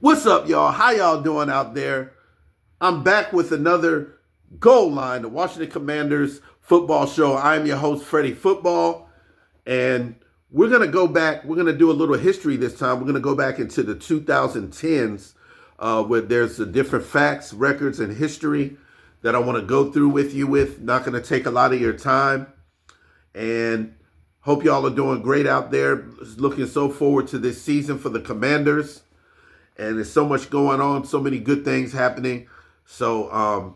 What's up, y'all? How y'all doing out there? I'm back with another Goal Line, the Washington Commanders football show. I'm your host, Freddie Football, and we're going to go back. We're going to do a little history this time. We're going to go back into the 2010s where there's the different facts, records, and history that I want to go through with you with. Not going to take a lot of your time, and hope y'all are doing great out there. Looking so forward to this season for the Commanders. And there's so much going on, so many good things happening. So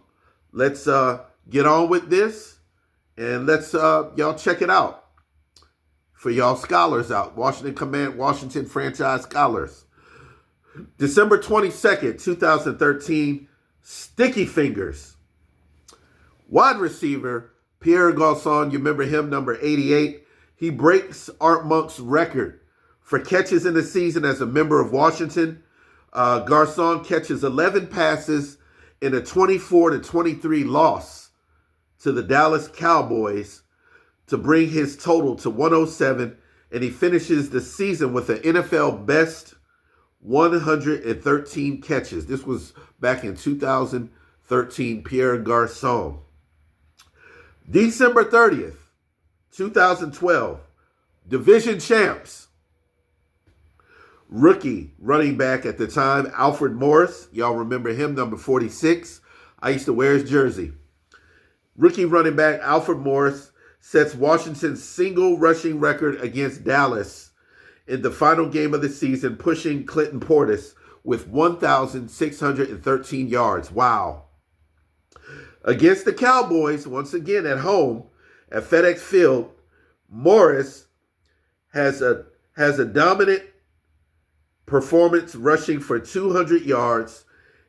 let's get on with this, and let's y'all check it out for y'all scholars out, Washington franchise scholars. December 22nd, 2013, Sticky Fingers. Wide receiver Pierre Garcon, you remember him, number 88. He breaks Art Monk's record for catches in the season as a member of Washington. Garcon catches 11 passes in a 24-23 loss to the Dallas Cowboys to bring his total to 107, and he finishes the season with an NFL best 113 catches. This was back in 2013, Pierre Garcon. December 30th, 2012, division champs. Rookie running back at the time, Alfred Morris. Y'all remember him, number 46. I used to wear his jersey. Rookie running back Alfred Morris sets Washington's single rushing record against Dallas in the final game of the season, pushing Clinton Portis with 1,613 yards. Wow. Against the Cowboys, once again at home at FedEx Field, Morris has a dominant performance, rushing for 200 yards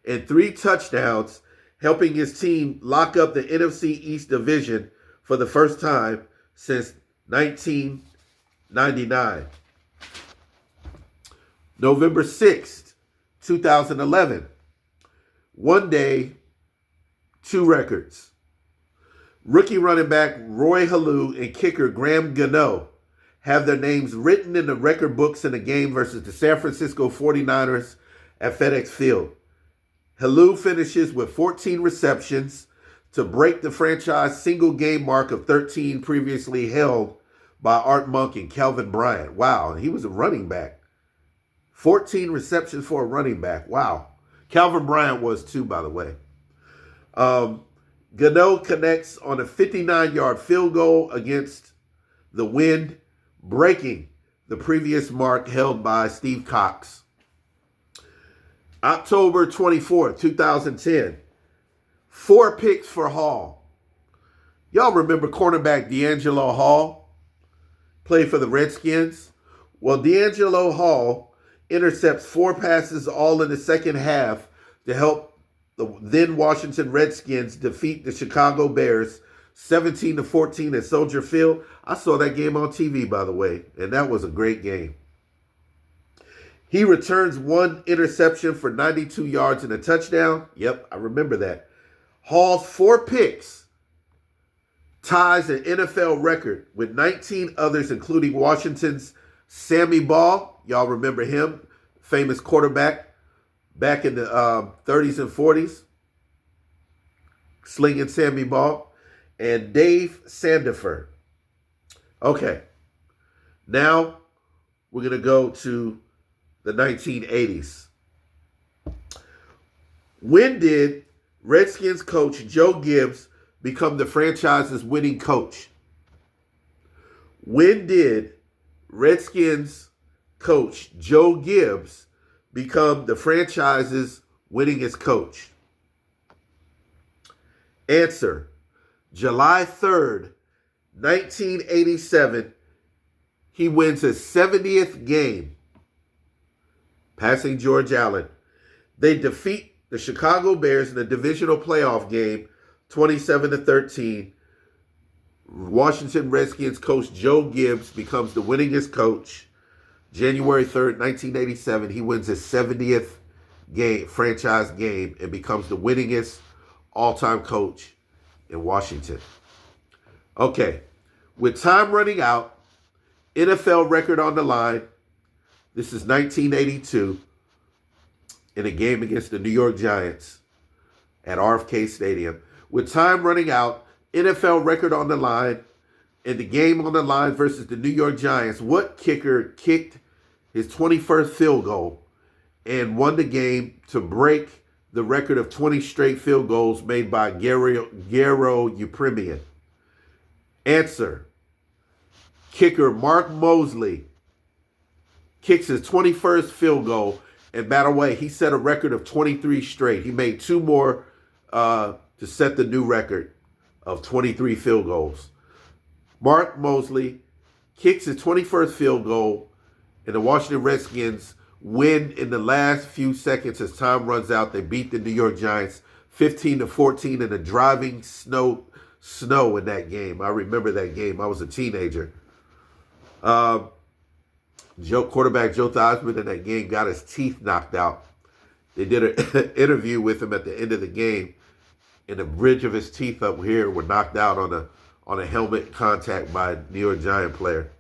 and 3 touchdowns, helping his team lock up the NFC East division for the first time since 1999. November 6th, 2011. One day, 2 records. Rookie running back Roy Halou and kicker Graham Gano have their names written in the record books in the game versus the San Francisco 49ers at FedEx Field. Halou finishes with 14 receptions to break the franchise single game mark of 13 previously held by Art Monk and Calvin Bryant. Wow, he was a running back. 14 receptions for a running back. Wow. Calvin Bryant was too, by the way. Gano connects on a 59-yard field goal against the Wind, breaking the previous mark held by Steve Cox. October 24th, 2010. 4 picks for Hall. Y'all remember cornerback DeAngelo Hall? Played for the Redskins. Well, DeAngelo Hall intercepts 4 passes all in the second half to help the then Washington Redskins defeat the Chicago Bears 17-14 at Soldier Field. I saw that game on TV, by the way, and that was a great game. He returns 1 interception for 92 yards and a touchdown. Yep, I remember that. Hall's 4 picks ties an NFL record with 19 others, including Washington's Sammy Baugh. Y'all remember him, famous quarterback back in the 30s and 40s. Slinging Sammy Baugh. And Dave Sandefur. Okay, now we're going to go to the 1980s. When did Redskins coach Joe Gibbs become the franchise's winning coach? When did Redskins coach Joe Gibbs become the franchise's winningest coach? Answer: July 3rd, 1987, he wins his 70th game, passing George Allen. They defeat the Chicago Bears in the divisional playoff game, 27-13. Washington Redskins coach Joe Gibbs becomes the winningest coach. January 3rd, 1987, he wins his 70th game, franchise game, and becomes the winningest all-time coach in Washington. Okay, with time running out, NFL record on the line. This is 1982. in a game against the New York Giants at RFK Stadium. With time running out, NFL record on the line, and the game on the line versus the New York Giants, what kicker kicked his 21st field goal and won the game to break the record of 20 straight field goals made by Garo Yepremian? Answer: kicker Mark Moseley kicks his 21st field goal, and by the way, he set a record of 23 straight. He made two more to set the new record of 23 field goals. Mark Moseley kicks his 21st field goal, and the Washington Redskins win in the last few seconds as time runs out. They beat the New York Giants 15-14 in the driving snow in that game. I remember that game. I was a teenager. Quarterback Joe Theismann in that game got his teeth knocked out. They did an interview with him at the end of the game, and the bridge of his teeth up here were knocked out on a helmet contact by a New York Giant player.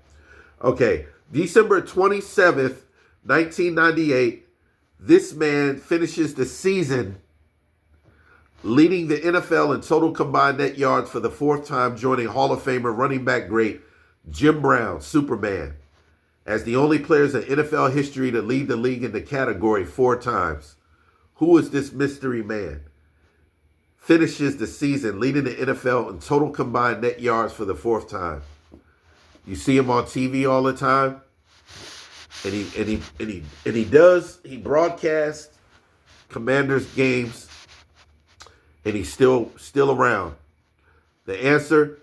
Okay, December 27th, 1998, this man finishes the season leading the NFL in total combined net yards for the fourth time, joining Hall of Famer running back great Jim Brown, Superman, as the only players in NFL history to lead the league in the category 4 times. Who is this mystery man? Finishes the season leading the NFL in total combined net yards for the 4th time. You see him on TV all the time, and he broadcasts Commanders games, and he's still around. The answer: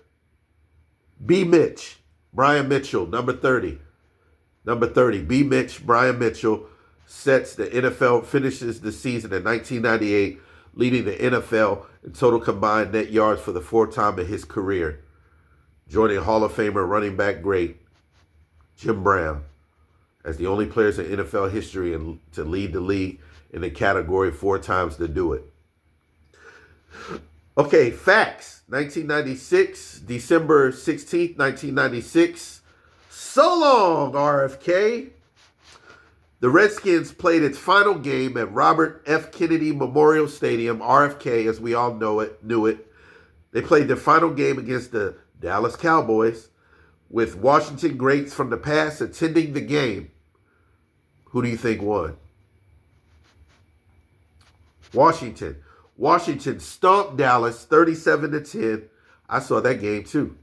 B. Mitch, Brian Mitchell, number 30. Number 30, B. Mitch, Brian Mitchell, sets the NFL, finishes the season in 1998, leading the NFL in total combined net yards for the 4th time in his career, joining Hall of Famer running back great Jim Brown as the only players in NFL history to lead the league in the category 4 times to do it. Okay, facts. 1996, December 16th, 1996. So long, RFK. The Redskins played its final game at Robert F. Kennedy Memorial Stadium, RFK, as we all knew it. They played their final game against the Dallas Cowboys, with Washington greats from the past attending the game. Who do you think won? Washington. Washington stomped Dallas 37-10. I saw that game too.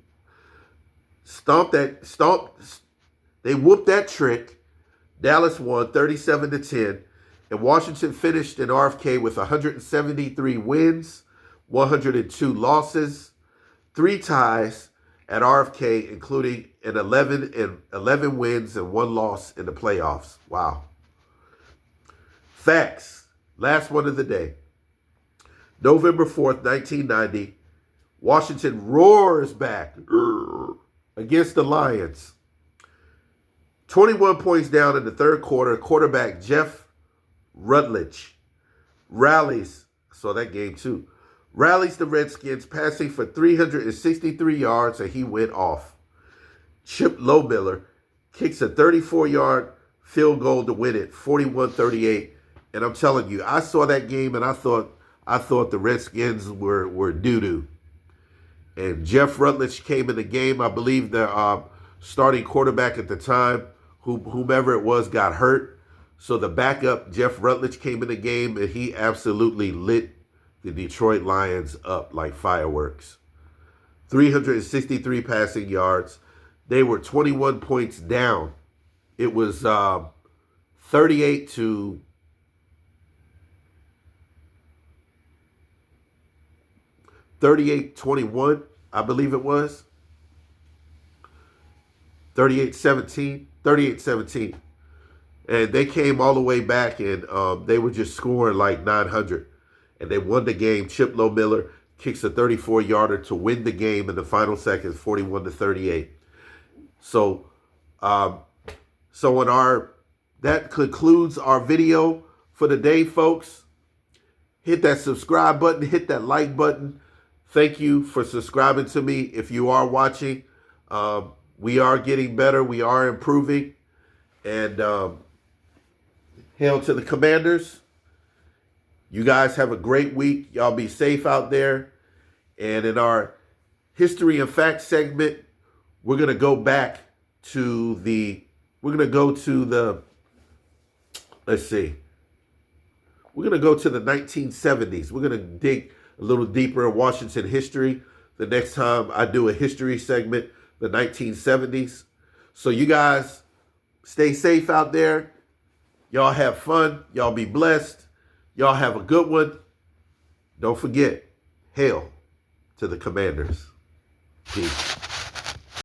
They whooped that trick. Dallas won 37-10, and Washington finished in RFK with 173 wins, 102 losses, 3 ties at RFK, including an 11 wins and 1 loss in the playoffs. Wow. Facts. Last one of the day. November 4th, 1990, Washington roars back against the Lions. 21 points down in the 3rd quarter, quarterback Jeff Rutledge rallies, I saw that game too, rallies the Redskins, passing for 363 yards, and he went off. Chip Lohmiller kicks a 34-yard field goal to win it, 41-38. And I'm telling you, I saw that game and I thought the Redskins were doo-doo. And Jeff Rutledge came in the game. I believe the starting quarterback at the time, whomever it was, got hurt. So the backup, Jeff Rutledge, came in the game, and he absolutely lit the Detroit Lions up like fireworks. 363 passing yards. They were 21 points down. It was 38-21, I believe it was. 38-17. And they came all the way back, and they were just scoring like 900. And they won the game. Chip Lohmiller kicks a 34-yarder to win the game in the final seconds, 41-38. So, that concludes our video for the day, folks. Hit that subscribe button, hit that like button. Thank you for subscribing to me. If you are watching, we are getting better. We are improving. And hail to the Commanders. You guys have a great week. Y'all be safe out there. And in our history and facts segment, we're going to go back to let's see. We're going to go to the 1970s. We're going to dig a little deeper in Washington history the next time I do a history segment, the 1970s. So you guys stay safe out there. Y'all have fun. Y'all be blessed. Y'all have a good one. Don't forget, hail to the Commanders. Peace.